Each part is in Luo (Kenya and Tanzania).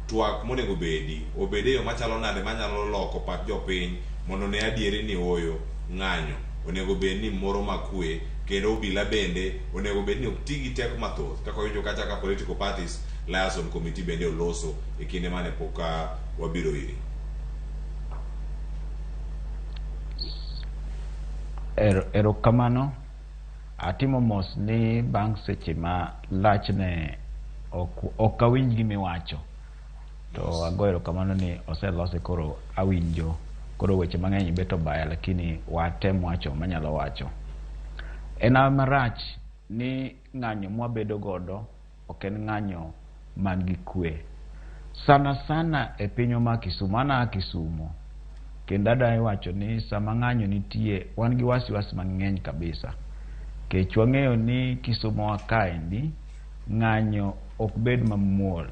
twak monego obede yo machalo nade manyalo loko pach jopiny mondo ne adieri ni oyo ng'anyo onego bed ni moro makwe, kendo obila bende onego bed ni ok ti gi teko mathoth kaka winjo kacha ka political parties liaison committee bende oloso e kinde mane pok wabiro iri. Erokamano. Atimo mos ni bang' seche ma lachne ok awinj gimiwacho, to ago erokamano ni oselose, koro awinjo, koro weche mang'eny bet obaya, lakini watem wacho manyalo wacho. En marach ni ng'anyo mwabedo godo ok en ng'anyo man gi kwe sana sana e pinywa ma Kisumu. Ana Kisumu, kendo adai wacho ni sama ng'anyo nitie wan gi wasiwasi mang'eny kabisa, kech wang'eyo ni Kisumu wa kaendi ng'anyo ok bed mamuol,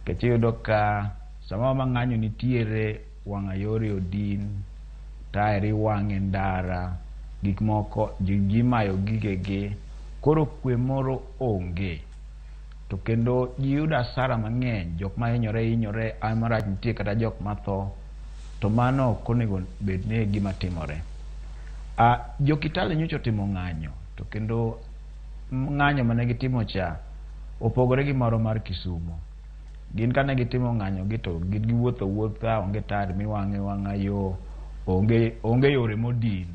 kech iyudo ka sama ma ng'anyo nitiere wang'a yore odin, taeri wang'e ndara, gik moko ji mayo gigegi, koro kwe moro onge, to kendo ji yudo asara mang'eny, jok ma hinyore marach nitie kata jok matho, to mano ok onego bed ni gima timore. Jo Kitale nyocha timo ng'anyo, to kendo ng'anyo mane gitimo cha opogore gi moro mar Kisumu. Gin kane gitimo ng'anyo gi to gin giwuotho wuotha, onge tar miwang'e wang'a yo, onge yore modin,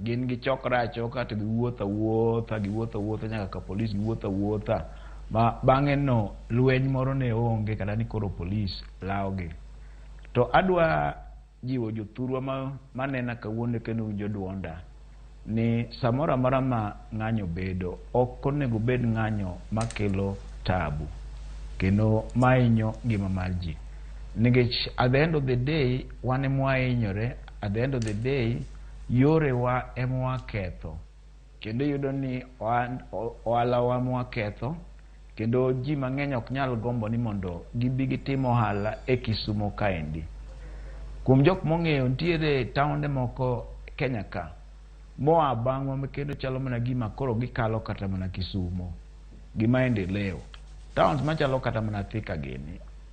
gin gichokra achoka to giwuotho wuotha nyaka ka polis giwuotho wuotha, ma bang'e no lweny moro ne onge kata ni koro polis lawogi. To adwa jiwo jothurwa manena kawuono kendo winjo duonda ni samora mara ma ng'anyo bedo ok onego bed ng'anyo makelo tabu kendo mahinyo ngima mar ji, nikech at the end of the day wan ema hinyore, at the end of the day yorewa ema waketho, kendo yudo ni ohala wa mwaketho, kendo ji mang'eny ok nyal gombo ni mondo gibi gitim ohala e Kisumu kaendi. Kuom jok mong'eyo, nitiere taonde moko Kenya ka moa bang'wa kendo chalo mana gima koro gikalo kata mana Kisumu, gima endeleo. Towns machalo kata mana Thika gini